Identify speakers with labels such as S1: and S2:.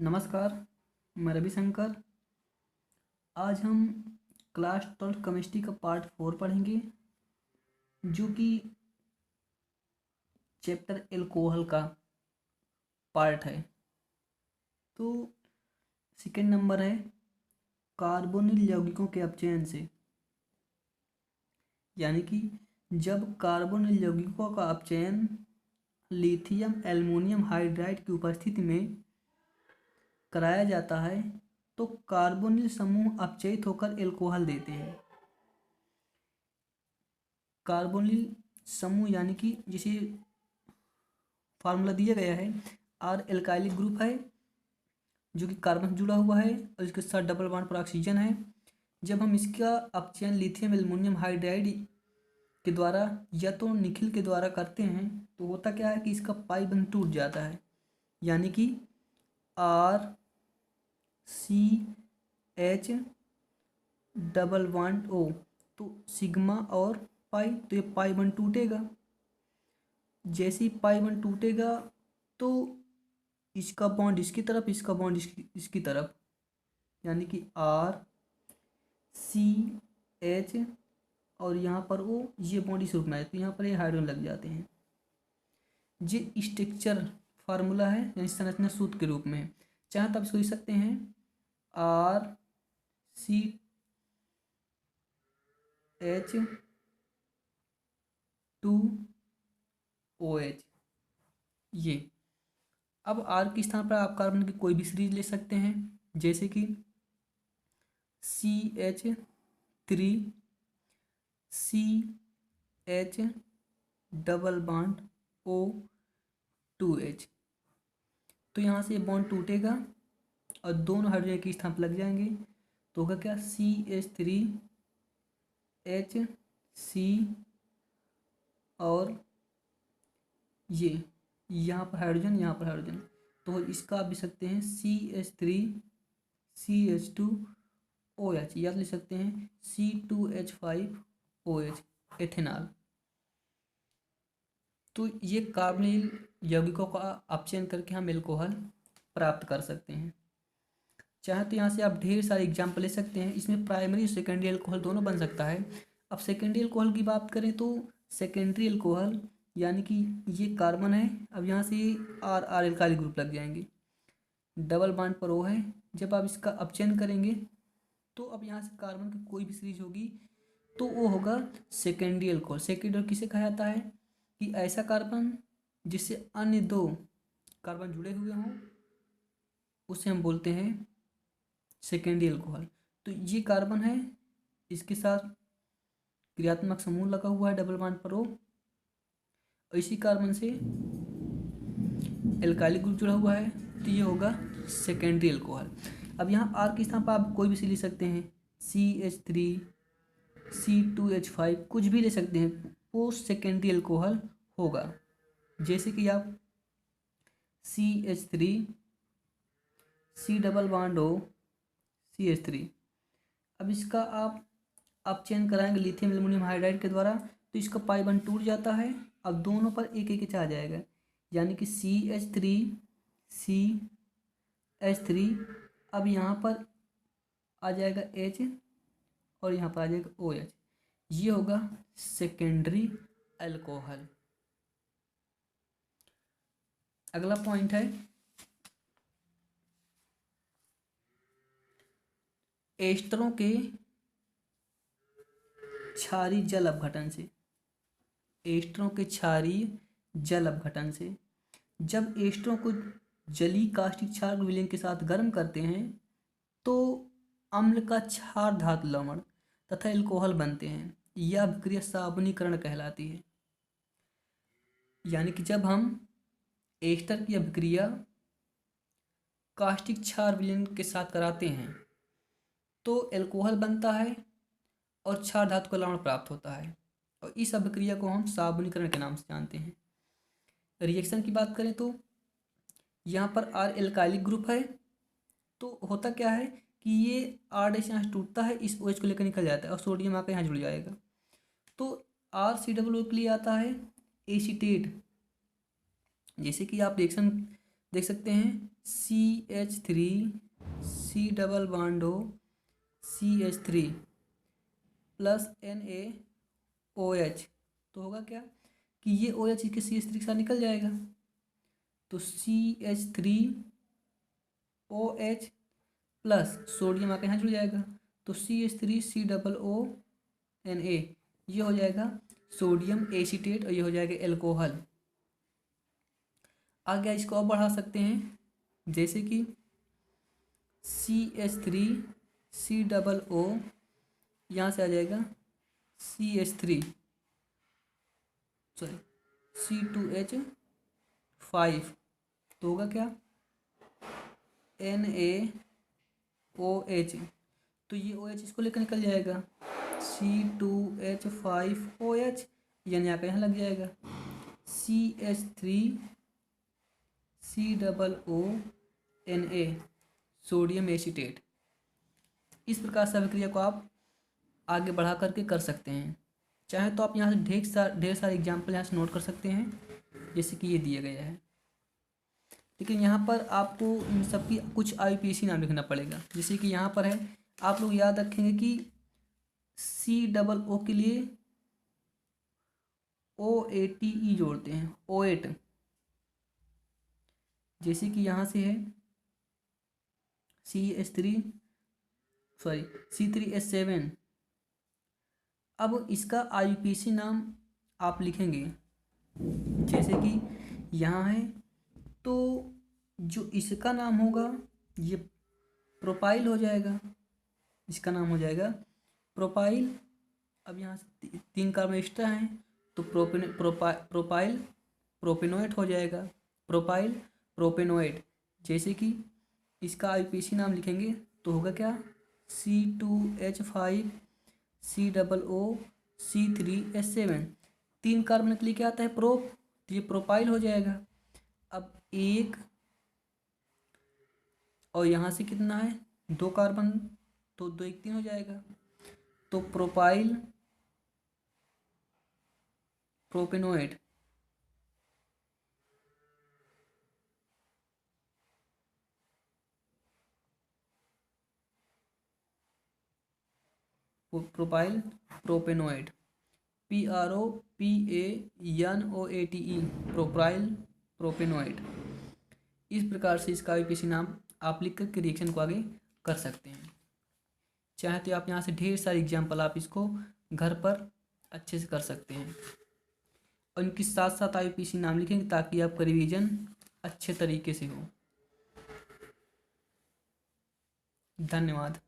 S1: नमस्कार। मैं रविशंकर। आज हम क्लास 12 केमिस्ट्री का पार्ट 4 पढ़ेंगे, जो कि चैप्टर एल्कोहल का पार्ट है। तो सेकेंड नंबर है कार्बोनिल यौगिकों के अपचयन से, यानी कि जब कार्बोनिल यौगिकों का अपचयन लिथियम एल्युमिनियम हाइड्राइड की उपस्थिति में कराया जाता है तो कार्बोनिल समूह अपचयित होकर एल्कोहल देते हैं। कार्बोनिल समूह यानी कि जिसे फार्मूला दिया गया है, आर एल्काइलिक ग्रुप है जो कि कार्बन से जुड़ा हुआ है और इसके साथ डबल बॉन्ड पर ऑक्सीजन है। जब हम इसका अपचयन लिथियम एल्युमिनियम हाइड्राइड के द्वारा या तो निखिल के द्वारा करते हैं तो होता क्या है कि इसका पाई बंध टूट जाता है, यानी कि R C H double bond O, तो सिग्मा और पाई, तो ये पाई बंध टूटेगा। जैसे ही पाई बंध टूटेगा तो इसका बॉन्ड इसकी तरफ, इसका बॉन्ड इसकी तरफ, यानी कि आर सी एच और यहाँ पर ओ, ये बॉन्ड इस रूप में आए तो यहाँ पर ये हाइड्रोजन लग जाते हैं। ये स्ट्रक्चर फार्मूला है, यानी संरचना सूत्र के रूप में है। चाहे तो आप इसको लिख सकते हैं R C H two O H. ये अब आर के स्थान पर आप कार्बन की कोई भी सीरीज ले सकते हैं, जैसे कि CH3 CH double bond O2H। तो यहाँ से बॉन्ड टूटेगा और दोनों हाइड्रोजन के स्थान पर लग जाएंगे, तो होगा क्या CH3HC और ये यहाँ पर हाइड्रोजन, यहाँ पर हाइड्रोजन, तो इसका आप लिख सकते हैं CH3CH2OH, या लिख सकते हैं C2H5OH, एथेनॉल। तो ये कार्बोनिल यौगिकों का अपचयन करके हम एल्कोहल प्राप्त कर सकते हैं। चाहे तो यहाँ से आप ढेर सारे एग्जाम्पल ले सकते हैं, इसमें प्राइमरी और सेकेंडरी एल्कोहल दोनों बन सकता है। अब सेकेंडरी एल्कोहल की बात करें तो सेकेंडरी एल्कोहल यानी कि ये कार्बन है, अब यहाँ से आर आर एल्काइल ग्रुप लग जाएंगे, डबल बॉन्ड पर ओ है। जब आप इसका अपचयन करेंगे तो अब यहाँ से कार्बन की कोई भी सीरीज होगी तो वो होगा सेकेंडरी एल्कोहल। सेकेंडरी किसे कहा जाता है कि ऐसा कार्बन जिससे अन्य दो कार्बन जुड़े हुए हों, उसे हम बोलते हैं सेकेंडरी एल्कोहल। तो ये कार्बन है, इसके साथ क्रियात्मक समूह लगा हुआ है डबल बॉन्ड पर ओ, और इसी कार्बन से एल्काइलिक ग्रुप जुड़ा हुआ है, तो ये होगा सेकेंडरी एल्कोहल। अब यहाँ आर के स्थान पर आप कोई भी सी ले सकते हैं, CH3 C2H5 कुछ भी ले सकते हैं, वो सेकेंडरी एल्कोहल होगा। जैसे कि आप CH3 C double bond O CH3, अब इसका आप अपचयन कराएंगे लिथियम एल्युमिनियम हाइड्राइड के द्वारा तो इसका पाई बॉन्ड टूट जाता है। अब दोनों पर एक एक आ जाएगा, यानी कि CH3 अब यहाँ पर आ जाएगा H और यहाँ पर आ जाएगा OH, ये होगा सेकेंडरी अल्कोहल। अगला पॉइंट है एस्टरों के क्षारीय जल अपघटन से। एस्टरों के क्षारीय जल अपघटन से, जब एस्टरों को जलीय कास्टिक क्षार विलयन के साथ गर्म करते हैं तो अम्ल का क्षार धातु लवण तथा एल्कोहल बनते हैं। यह अभिक्रिया साबुनीकरण कहलाती है। यानी कि जब हम एस्टर की अभिक्रिया कास्टिक क्षार विलयन के साथ कराते हैं तो एल्कोहल बनता है और क्षार धातु का लवण प्राप्त होता है, और इस अभिक्रिया को हम साबुनीकरण के नाम से जानते हैं। रिएक्शन की बात करें तो यहाँ पर आर एल्काइलिक ग्रुप है, तो होता क्या है कि ये आर डैश यहाँ टूटता है, इस OH को लेकर निकल जाता है और सोडियम आकर यहाँ जुड़ जाएगा, तो RCOO के लिए आता है एसीटेट। जैसे कि आप रिएक्शन देख सकते हैं CH3 C double bond O CH3 plus NaOH, तो होगा क्या कि ये OH इसके CH3 के साथ निकल जाएगा, तो CH3OH प्लस सोडियम आके यहाँ जुड़ जाएगा, तो CH3 C double O Na, ये हो जाएगा सोडियम एसीटेट और ये हो जाएगा एल्कोहल। आगे इसको और बढ़ा सकते हैं, जैसे कि CH3 C डबल O, यहाँ से आ जाएगा CH3 सॉरी C2H5, तो होगा क्या NaOH, तो ये OH इसको लेकर निकल जाएगा C2H5OH, यानी आकर यहाँ लग जाएगा CH3 C double O Na sodium acetate. इस प्रकार से अभिक्रिया को आप आगे बढ़ा करके कर सकते हैं। चाहे तो आप यहाँ से ढेर सारे एग्जाम्पल यहाँ से नोट कर सकते हैं, जैसे कि ये दिया गया है, लेकिन यहाँ पर आपको इन सब की कुछ IUPAC नाम लिखना पड़ेगा। जैसे कि यहाँ पर है, आप लोग याद रखेंगे कि C डबल O के लिए OATE जोड़ते हैं, OAT, जैसे कि यहाँ से है C3H7, अब इसका IUPAC नाम आप लिखेंगे, जैसे कि यहाँ है, तो जो इसका नाम होगा ये प्रोपाइल हो जाएगा, इसका नाम हो जाएगा प्रोपाइल। अब यहाँ से 3 कार्बन एक्स्ट्रा हैं, तो प्रोपाइल प्रोपेनोएट हो जाएगा, प्रोपाइल प्रोपेनोएट। जैसे कि इसका IUPAC नाम लिखेंगे तो होगा क्या C2H5 C double O C3H7, 3 carbon के लिए क्या आता है प्रोप, तो ये प्रोपाइल हो जाएगा। अब एक और यहाँ से कितना है 2 कार्बन, तो 2 1 3 हो जाएगा, तो propyl propanoate. Propyl propanoate PROPANOATE propyl propanoate. इस प्रकार से इसका IUPAC नाम आप लिख कर के रिएक्शन को आगे कर सकते हैं। चाहे तो आप यहाँ से ढेर सारे एग्जाम्पल आप इसको घर पर अच्छे से कर सकते हैं, और इनके साथ साथ IUPAC नाम लिखेंगे ताकि आपका रिवीजन अच्छे तरीके से हो। धन्यवाद।